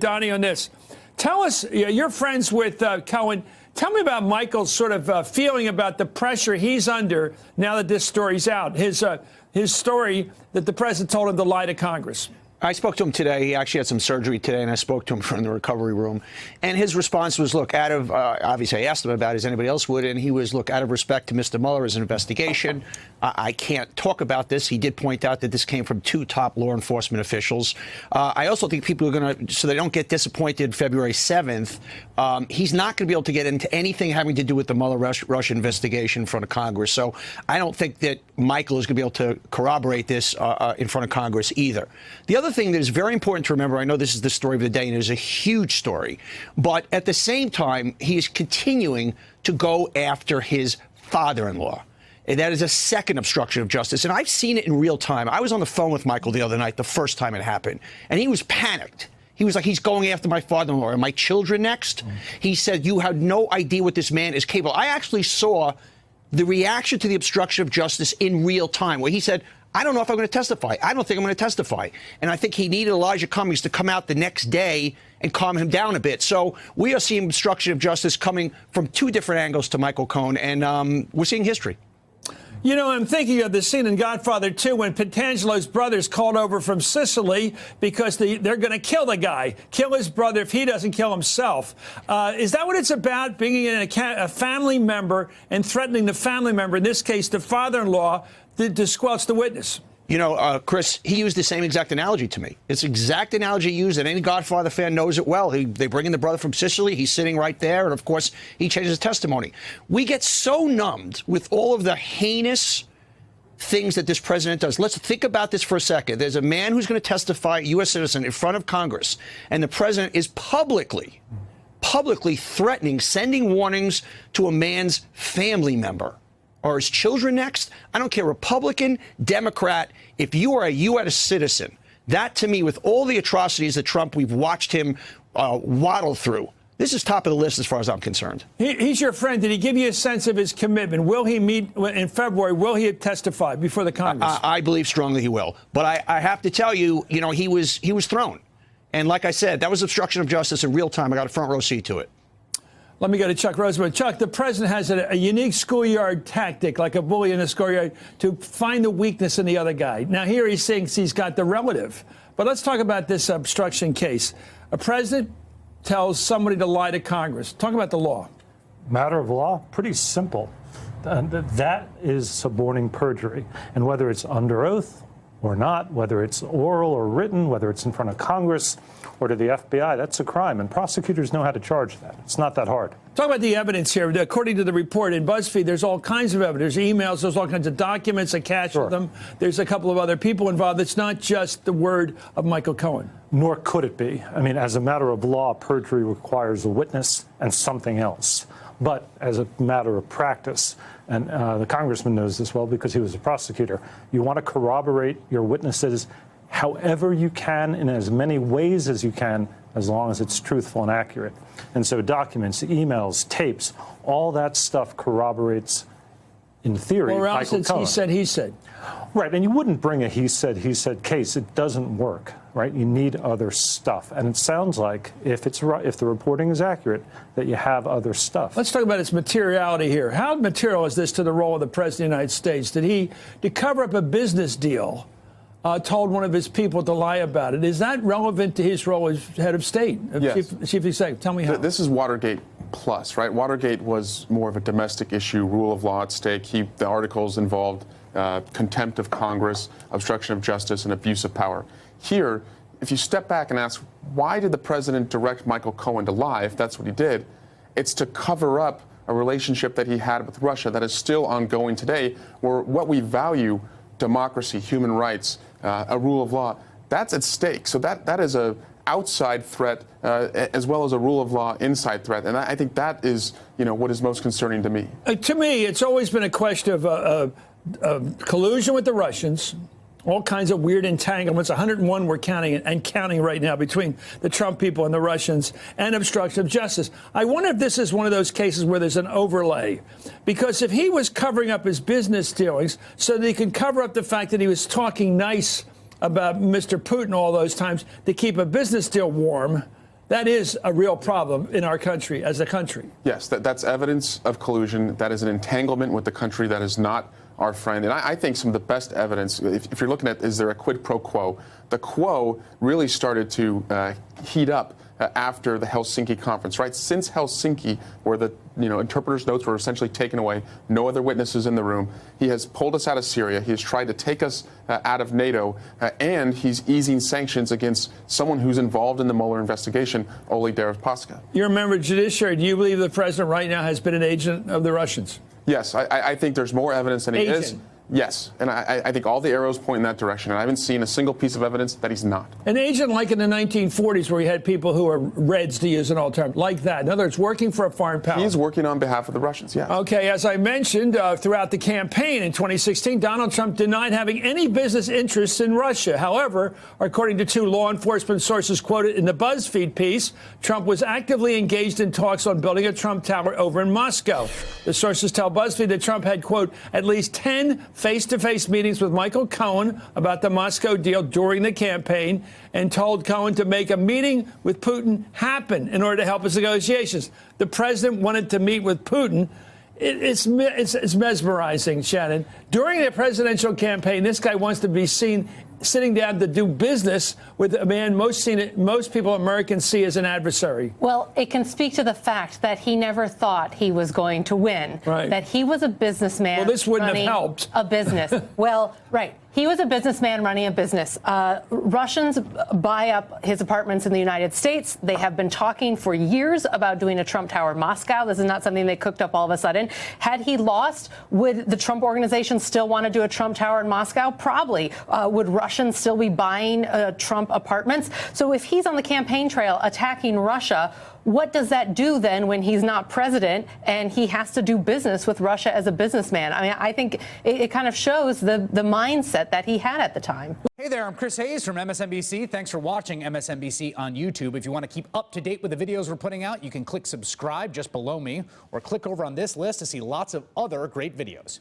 Donnie, on this. Tell us, you're friends with Cohen. Tell me about Michael's sort of feeling about the pressure he's under now that this story's out. His story that the president told him to lie to Congress. I spoke to him today. He actually had some surgery today, and I spoke to him from the recovery room. And his response was, look, out of, obviously I asked him about it as anybody else would, and he was, look, out of respect to Mr. Mueller as an investigation, I can't talk about this. He did point out that this came from 2 top law enforcement officials. I also think people are going to, so they don't get disappointed February 7th, he's not going to be able to get into anything having to do with the Mueller-Russia investigation in front of Congress. So I don't think that Michael is going to be able to corroborate this in front of Congress either. The other thing that is very important to remember, I know this is the story of the day and it is a huge story, but at the same time, he is continuing to go after his father-in-law. And that is a second obstruction of justice. And I've seen it in real time. I was on the phone with Michael the other night, the first time it happened, and he was panicked. He was like, he's going after my father-in-law. Are my children next? He said, you have no idea what this man is capable. I actually saw the reaction to the obstruction of justice in real time, where he said, I don't know if I'm going to testify. I don't think I'm going to testify. And I think he needed Elijah Cummings to come out the next day and calm him down a bit. So we are seeing obstruction of justice coming from 2 different angles to Michael Cohen, and we're seeing history. You know, I'm thinking of the scene in Godfather 2 when Petangelo's brothers called over from Sicily because they're going to kill the guy, kill his brother if he doesn't kill himself. Is that what it's about, bringing in a family member and threatening the family member, in this case the father-in-law, to squelch the witness? You know, Chris, he used the same exact analogy to me. It's the exact analogy used, and any Godfather fan knows it well. They bring in the brother from Sicily. He's sitting right there, and, of course, he changes his testimony. We get so numbed with all of the heinous things that this president does. Let's think about this for a second. There's a man who's going to testify, a U.S. citizen, in front of Congress, and the president is publicly threatening, sending warnings to a man's family member. Are his children next? I don't care, Republican, Democrat. If you are a U.S. citizen, that to me, with all the atrocities that Trump, we've watched him waddle through, this is top of the list as far as I'm concerned. He's your friend. Did he give you a sense of his commitment? Will he meet in February? Will he testify before the Congress? I believe strongly he will. But I have to tell you, you know, he was thrown. And like I said, that was obstruction of justice in real time. I got a front row seat to it. Let me go to Chuck Rosenberg. Chuck, the president has a unique schoolyard tactic, like a bully in a schoolyard, to find the weakness in the other guy. Now, here he thinks he's got the relative. But let's talk about this obstruction case. A president tells somebody to lie to Congress. Talk about the law. Matter of law, pretty simple. That is suborning perjury. And whether it's under oath or not, whether it's oral or written, whether it's in front of Congress or to the FBI, that's a crime. And prosecutors know how to charge that. It's not that hard. Talk about the evidence here. According to the report in BuzzFeed, there's all kinds of evidence. There's emails, there's all kinds of documents attached to them. There's a couple of other people involved. It's not just the word of Michael Cohen. Nor could it be. I mean, as a matter of law, perjury requires a witness and something else. But as a matter of practice, and the congressman knows this well because he was a prosecutor, you want to corroborate your witnesses however you can, in as many ways as you can, as long as it's truthful and accurate. And so documents, emails, tapes, all that stuff corroborates, in theory, or else Michael it's Cohen. he said. Right, and you wouldn't bring a he said case. It doesn't work, right? You need other stuff. And it sounds like, if the reporting is accurate, that you have other stuff. Let's talk about its materiality here. How material is this to the role of the President of the United States? Did he, to cover up a business deal, told one of his people to lie about it? Is that relevant to his role as head of state, Yes. Chief Executive? Tell me how. This is Watergate plus, right? Watergate was more of a domestic issue, rule of law at stake. The articles involved contempt of Congress, obstruction of justice, and abuse of power. Here, if you step back and ask, why did the president direct Michael Cohen to lie, if that's what he did? It's to cover up a relationship that he had with Russia that is still ongoing today, where what we value, democracy, human rights, a rule of law, that's at stake. So that is a outside threat as well as a rule of law inside threat. And I think that is, what is most concerning to me. To me, it's always been a question of collusion with the Russians, all kinds of weird entanglements. 101 we're counting and counting right now between the Trump people and the Russians, and obstruction of justice. I wonder if this is one of those cases where there's an overlay, because if he was covering up his business dealings so that he can cover up the fact that he was talking nice about Mr. Putin all those times to keep a business deal warm, That is a real problem in our country, as a country. Yes, that's evidence of collusion. That is an entanglement with the country that is not our friend. And I think some of the best evidence, if you're looking at, is there a quid pro quo? The quo really started to heat up after the Helsinki conference, right? Since Helsinki, where the interpreter's notes were essentially taken away, no other witnesses in the room, he has pulled us out of Syria, he has tried to take us out of NATO, and he's easing sanctions against someone who's involved in the Mueller investigation, Oleg Deripaska. You're a member of the judiciary. Do you believe the president right now has been an agent of the Russians? Yes, I think there's more evidence than he is. Yes, and I think all the arrows point in that direction, and I haven't seen a single piece of evidence that he's not. An agent like in the 1940s where you had people who are Reds, to use an old term, like that. In other words, working for a foreign power. He's working on behalf of the Russians, yes. Okay, as I mentioned, throughout the campaign in 2016, Donald Trump denied having any business interests in Russia. However, according to two law enforcement sources quoted in the BuzzFeed piece, Trump was actively engaged in talks on building a Trump Tower over in Moscow. The sources tell BuzzFeed that Trump had, quote, at least 10 face-to-face meetings with Michael Cohen about the Moscow deal during the campaign and told Cohen to make a meeting with Putin happen in order to help his negotiations. The president wanted to meet with Putin. It's mesmerizing, Shannon. During the presidential campaign, this guy wants to be seen sitting down to do business with a man most people, Americans, see as an adversary. Well, it can speak to the fact that he never thought he was going to win. Right. That he was a businessman. Well, this wouldn't have running helped. A business. Well, right. He was a businessman running a business. Russians buy up his apartments in the United States. They have been talking for years about doing a Trump Tower in Moscow. This is not something they cooked up all of a sudden. Had he lost, would the Trump organization still want to do a Trump Tower in Moscow? Probably. Would Russians still be buying Trump apartments? So if he's on the campaign trail attacking Russia, what does that do then when he's not president and he has to do business with Russia as a businessman? I mean, I think it kind of shows the mindset that he had at the time. Hey there, I'm Chris Hayes from MSNBC. Thanks for watching MSNBC on YouTube. If you want to keep up to date with the videos we're putting out, you can click subscribe just below me or click over on this list to see lots of other great videos.